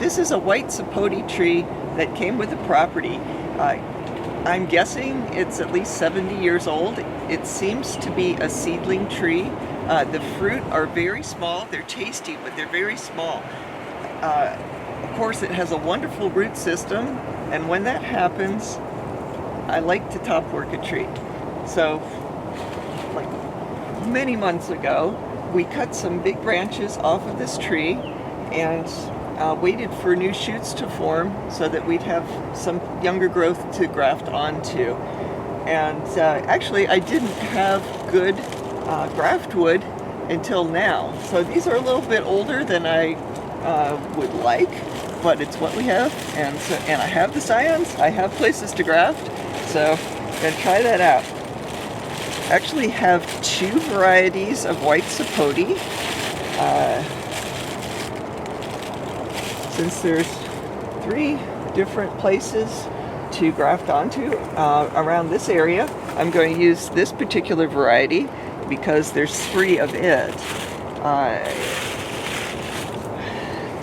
this is a white sapote tree that came with the property. I'm guessing it's at least 70 years old. It seems to be a seedling tree. The fruit are very small. They're tasty, but they're very small. Of course, it has a wonderful root system, and when that happens, I like to top work a tree. So, like many months ago, we cut some big branches off of this tree and waited for new shoots to form so that we'd have some younger growth to graft onto. And actually, I didn't have good graft wood until now. So these are a little bit older than I would like, but it's what we have. And I have the scions, I have places to graft, so I'm gonna try that out. I actually have 2 varieties of white sapote. Since there's 3 different places to graft onto around this area, I'm going to use this particular variety because there's 3 of it.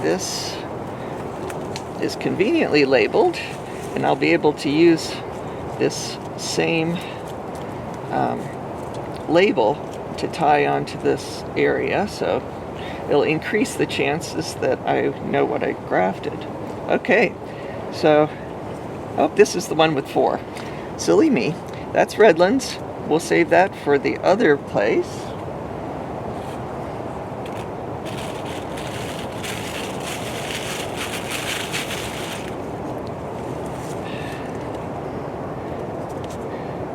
This is conveniently labeled, and I'll be able to use this same label to tie onto this area, so it'll increase the chances that I know what I grafted. Okay, so, oh, this is the one with 4. Silly me. That's Redlands. We'll save that for the other place.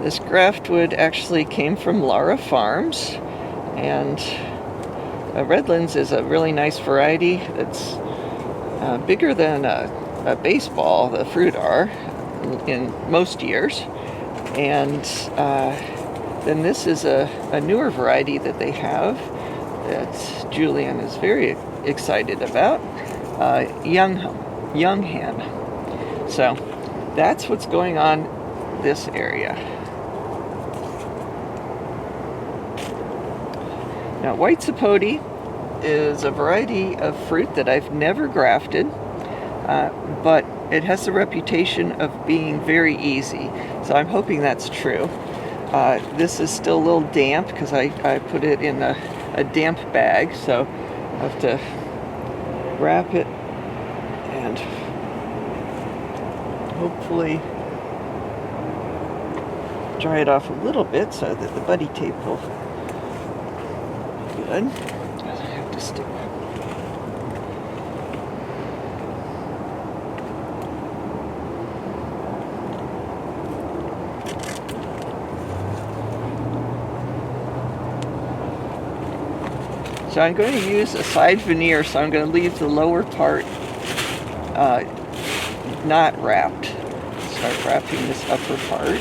This graft wood actually came from Lara Farms, and Redlands is a really nice variety. It's bigger than a baseball, the fruit are, in most years. And then this is a newer variety that they have that Julian is very excited about, Young Hen. So that's what's going on this area. Now, white sapote is a variety of fruit that I've never grafted, but it has the reputation of being very easy, so I'm hoping that's true. This is still a little damp because I put it in a damp bag, so I have to wrap it and hopefully dry it off a little bit so that the buddy tape will good. I have to stick. So I'm going to use a side veneer, so I'm going to leave the lower part not wrapped. Start wrapping this upper part.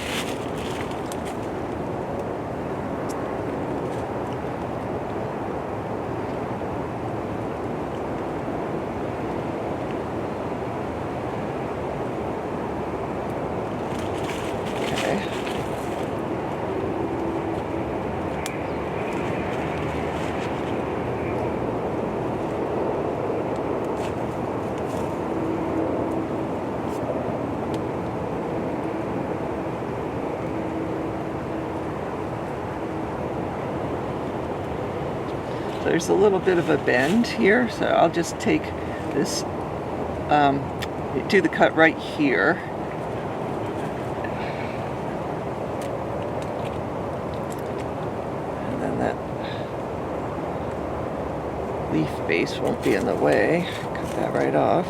There's a little bit of a bend here, so I'll just take this, do the cut right here. And then that leaf base won't be in the way. Cut that right off.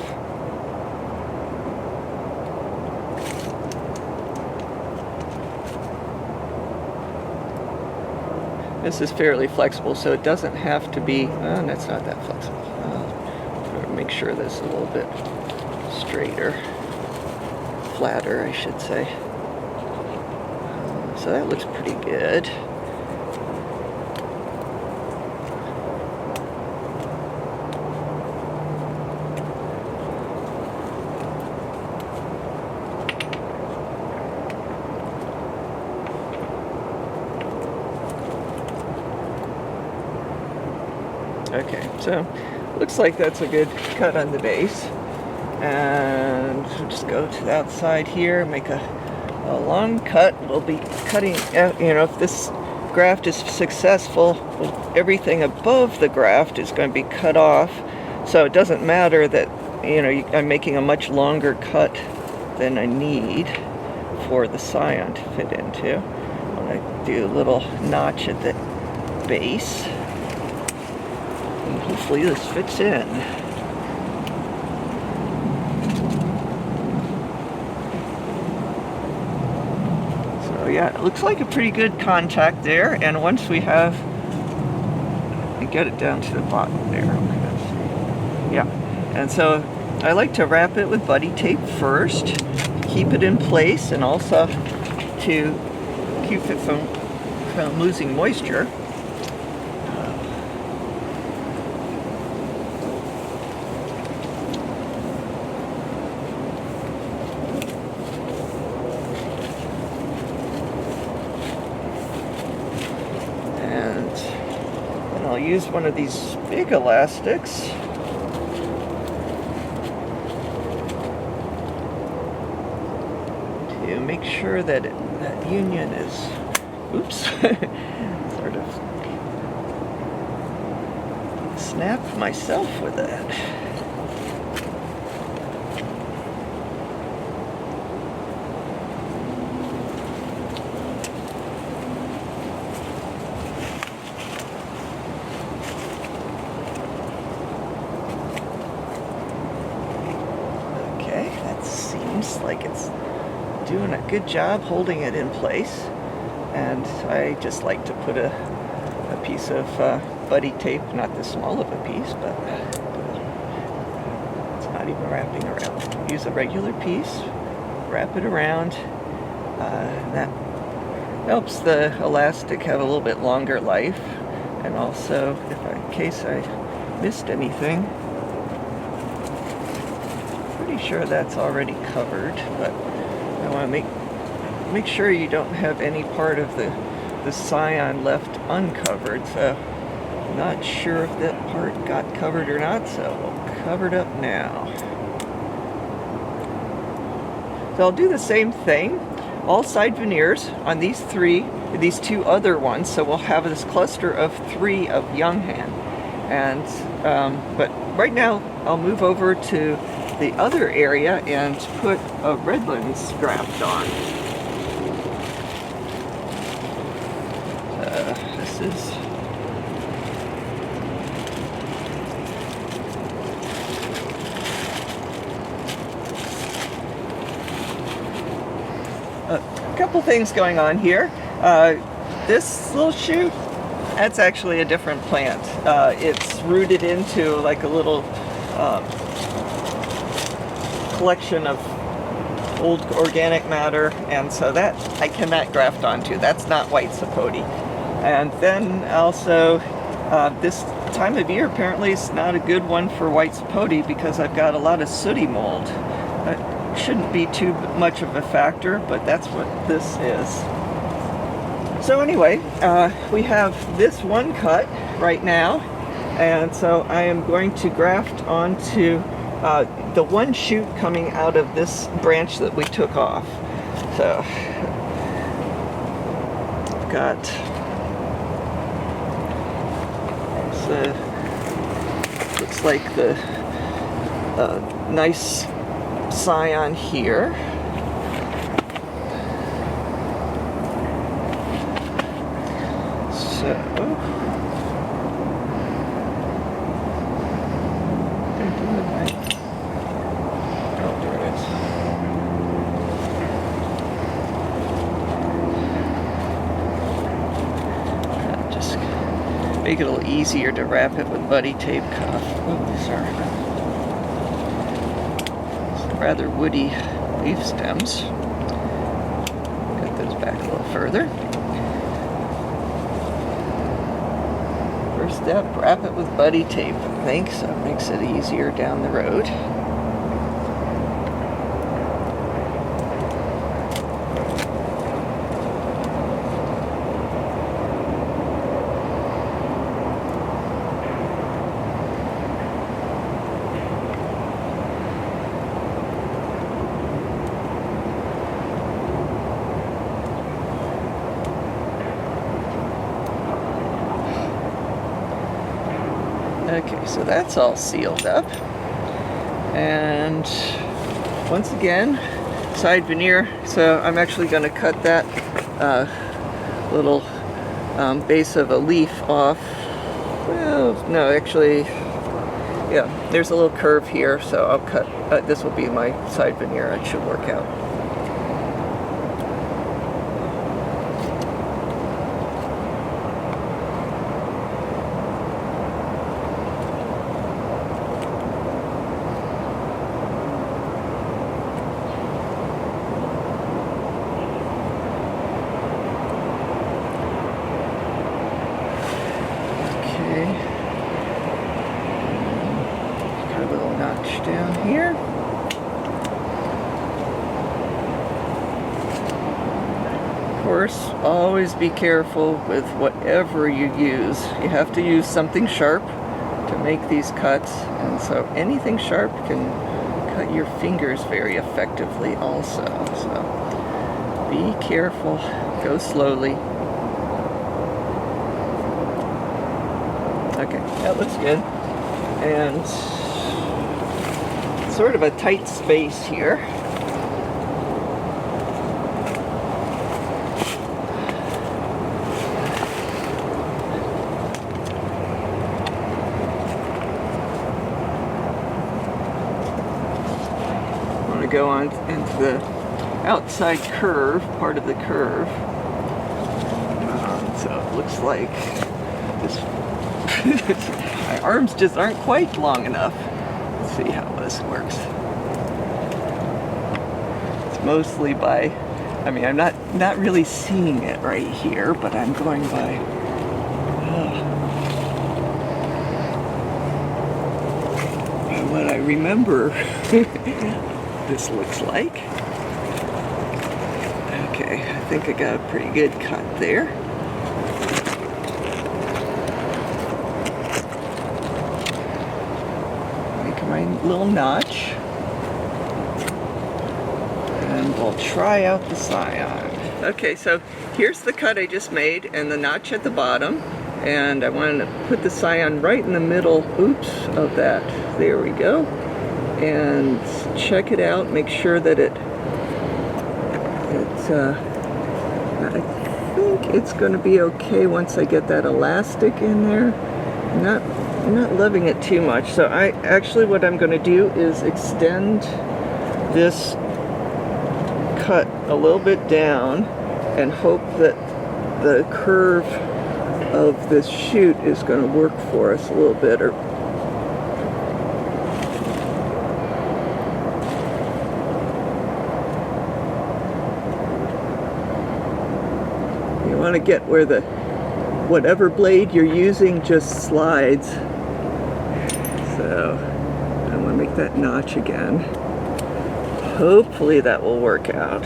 This is fairly flexible, so it doesn't have to be, that's not that flexible. Make sure this is a little bit straighter, flatter, I should say. So that looks pretty good. Okay, so looks like that's a good cut on the base. And we'll just go to the outside here, make a long cut. We'll be cutting, if this graft is successful, everything above the graft is going to be cut off. So it doesn't matter that, I'm making a much longer cut than I need for the scion to fit into. I'm going to do a little notch at the base. And hopefully this fits in. So yeah, it looks like a pretty good contact there. And once we have, and get it down to the bottom there. Yeah, and so I like to wrap it with buddy tape first, keep it in place, and also to keep it from losing moisture. And I'll use one of these big elastics. To make sure that that union is, oops, sort of snapped myself with that. Okay, that seems like it's doing a good job holding it in place. And I just like to put a piece of buddy tape, not this small of a piece, but it's not even wrapping around. Use a regular piece, wrap it around. That helps the elastic have a little bit longer life. And also, in case I missed anything, pretty sure that's already covered, but I want to make sure you don't have any part of the scion left uncovered. So I'm not sure if that part got covered or not, so we'll cover it up now. So I'll do the same thing, all side veneers on these two other ones, so we'll have this cluster of 3 of young hen. And but right now I'll move over to the other area and put a redlands graft on. This is a couple things going on here. This little shoot, that's actually a different plant. It's rooted into like a little collection of old organic matter, and so that I cannot graft onto. That's not white sapote. And then also this time of year apparently is not a good one for white sapote because I've got a lot of sooty mold. That shouldn't be too much of a factor, but that's what this is. So anyway, we have this one cut right now, and so I am going to graft onto the one shoot coming out of this branch that we took off. So I've got looks like the nice scion here. So make it a little easier to wrap it with buddy tape cuff. Oh, sorry. Some rather woody leaf stems. Get those back a little further. First step, wrap it with buddy tape, I think, so it makes it easier down the road. Okay, so that's all sealed up. And once again, side veneer. So I'm actually going to cut that little base of a leaf off. Well, no, actually, yeah, there's a little curve here, so I'll cut, this will be my side veneer. It should work out. Down here. Of course, always be careful with whatever you use. You have to use something sharp to make these cuts, and so anything sharp can cut your fingers very effectively also. So be careful, go slowly. Okay, that looks good. And sort of a tight space here. I want to go on into the outside curve, part of the curve. So it looks like this my arms just aren't quite long enough. See how this works. It's mostly by, I mean, I'm not really seeing it right here, but I'm going by what I remember this looks like. Okay, I think I got a pretty good cut there. My little notch, and we'll try out the scion. Okay, so here's the cut I just made and the notch at the bottom, and I want to put the scion right in the middle, oops, of that. There we go. And check it out, make sure that I think it's going to be okay once I get that elastic in there. I'm not loving it too much, so what I'm going to do is extend this cut a little bit down and hope that the curve of this shoot is going to work for us a little bit. You want to get where whatever blade you're using just slides. So I'm going to make that notch again. Hopefully that will work out.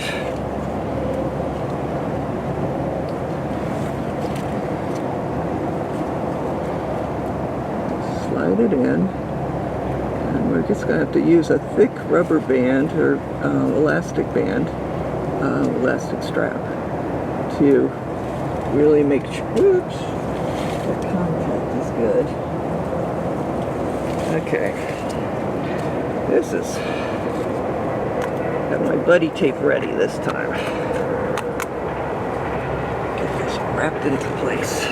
Slide it in. And we're just going to have to use a thick rubber band or elastic band, elastic strap to really make sure, oops, that contact is good. Okay, this is, got my buddy tape ready this time. Get this wrapped into place.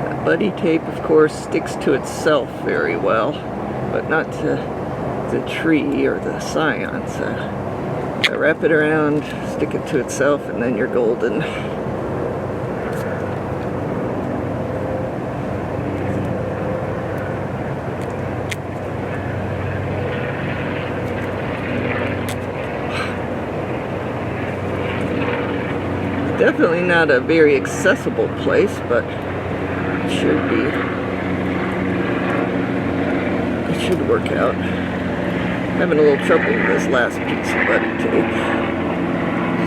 That buddy tape, of course, sticks to itself very well, but not to the tree or the scion. So wrap it around, stick it to itself, and then you're golden. Definitely not a very accessible place, but it should be. It should work out. Having a little trouble with this last piece of buddy tape.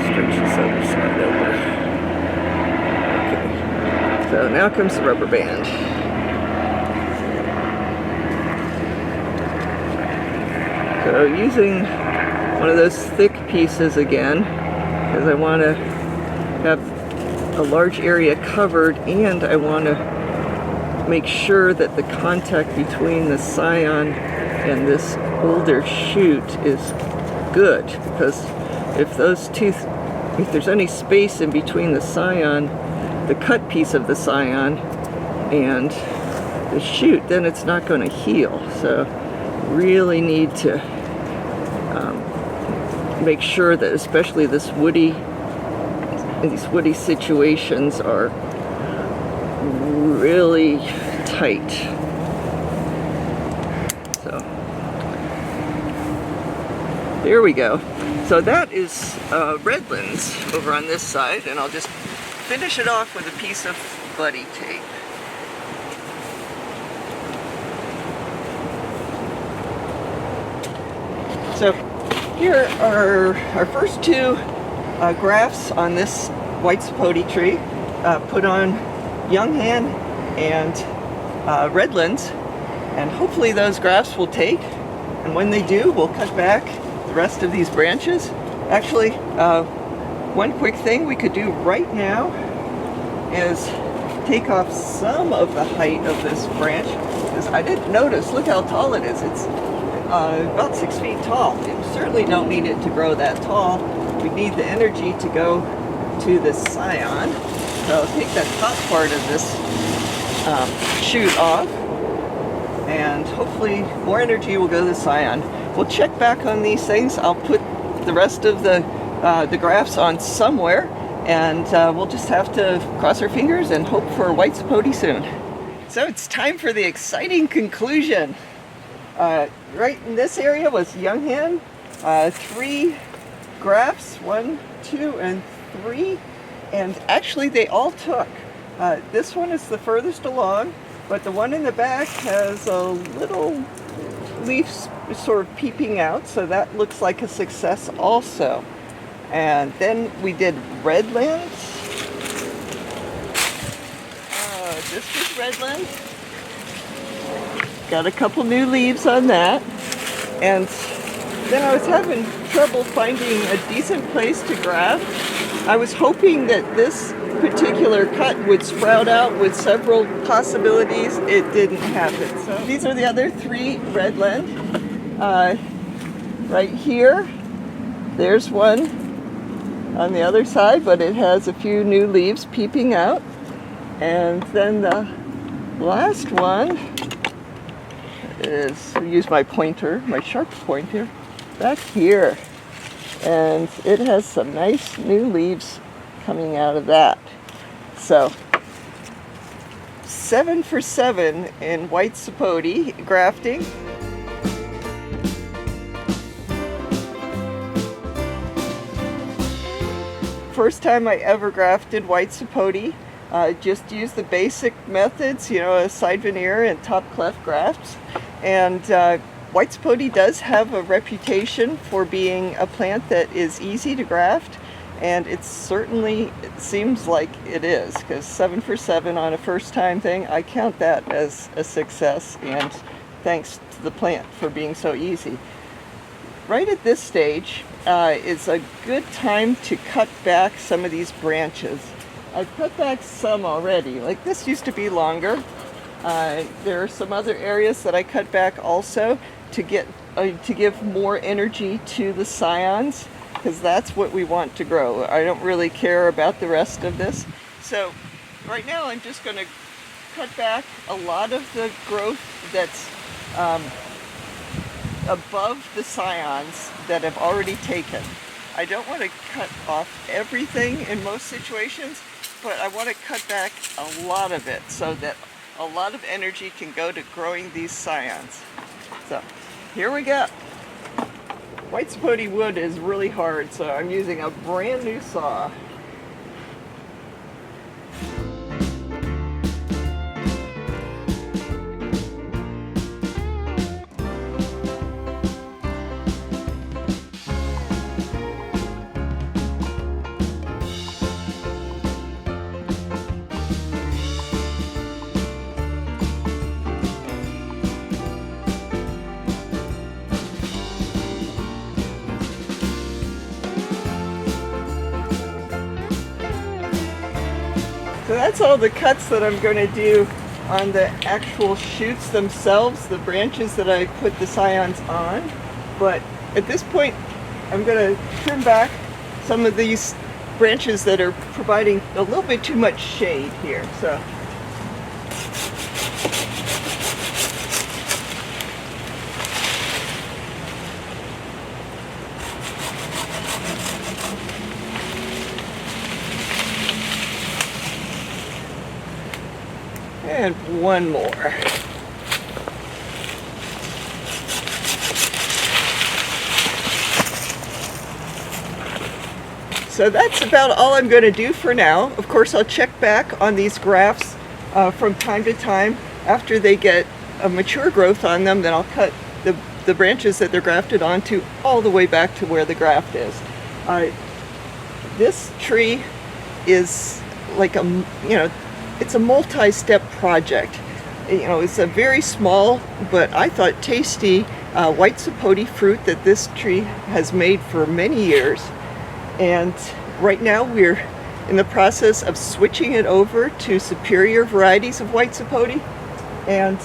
Stretch this other side over. Okay. So now comes the rubber band. So using one of those thick pieces again, because I want to have a large area covered, and I want to make sure that the contact between the scion and this older shoot is good, because if there's any space in between the scion, the cut piece of the scion, and the shoot, then it's not going to heal. So really need to make sure that especially these woody situations are really tight. So there we go. So that is redlands over on this side, and I'll just finish it off with a piece of buddy tape. So here are our first two grafts on this white sapote tree, put on young hand and redlands, and hopefully those grafts will take, and when they do, we'll cut back the rest of these branches. Actually, one quick thing we could do right now is take off some of the height of this branch, because I didn't notice, look how tall it is. It's about 6 feet tall. You certainly don't need it to grow that tall. We need the energy to go to the scion. So I'll take that top part of this shoot off, and hopefully more energy will go to the scion. We'll check back on these things. I'll put the rest of the grafts on somewhere, and we'll just have to cross our fingers and hope for white sapote soon. So it's time for the exciting conclusion. Right in this area was young hen, 3 grafts, 1, 2, and 3, and actually they all took. This one is the furthest along, but the one in the back has a little leaf sort of peeping out, so that looks like a success also. And then we did redlands. This was redland. Got a couple new leaves on that. And then I was having trouble finding a decent place to graft. I was hoping that this particular cut would sprout out with several possibilities. It didn't happen. So these are the other 3 redland. Right here, there's one on the other side, but it has a few new leaves peeping out. And then the last one is, I'll use my pointer, my sharp pointer, back here. And it has some nice new leaves coming out of that. So 7 for 7 in white sapote grafting. First time I ever grafted white sapote. Just used the basic methods, a side veneer and top cleft grafts. And white sapote does have a reputation for being a plant that is easy to graft, and it seems like it is, because 7 for 7 on a first time thing, I count that as a success, and thanks to the plant for being so easy. Right at this stage is a good time to cut back some of these branches. I've cut back some already. Like this used to be longer. There are some other areas that I cut back also to give more energy to the scions, because that's what we want to grow. I don't really care about the rest of this. So right now I'm just going to cut back a lot of the growth that's above the scions that have already taken. I don't want to cut off everything in most situations, but I want to cut back a lot of it so that a lot of energy can go to growing these scions. So here we go. White sapote wood is really hard, so I'm using a brand new saw. So that's all the cuts that I'm going to do on the actual shoots themselves, the branches that I put the scions on. But at this point, I'm going to trim back some of these branches that are providing a little bit too much shade here. So and one more. So that's about all I'm going to do for now. Of course, I'll check back on these grafts from time to time. After they get a mature growth on them, then I'll cut the branches that they're grafted onto all the way back to where the graft is. This tree is like it's a multi-step project. It's a very small, but I thought tasty white sapote fruit that this tree has made for many years. And right now we're in the process of switching it over to superior varieties of white sapote. And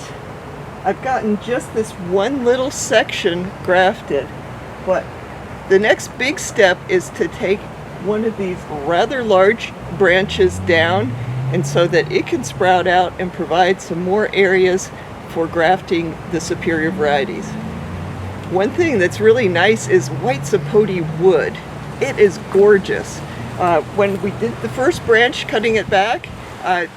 I've gotten just this one little section grafted. But the next big step is to take one of these rather large branches down, and so that it can sprout out and provide some more areas for grafting the superior varieties. One thing that's really nice is white sapote wood. It is gorgeous. When we did the first branch, cutting it back, I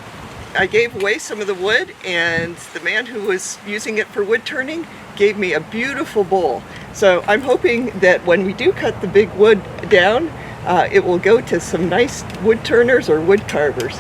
gave away some of the wood, and the man who was using it for wood turning gave me a beautiful bowl. So I'm hoping that when we do cut the big wood down, it will go to some nice wood turners or wood carvers.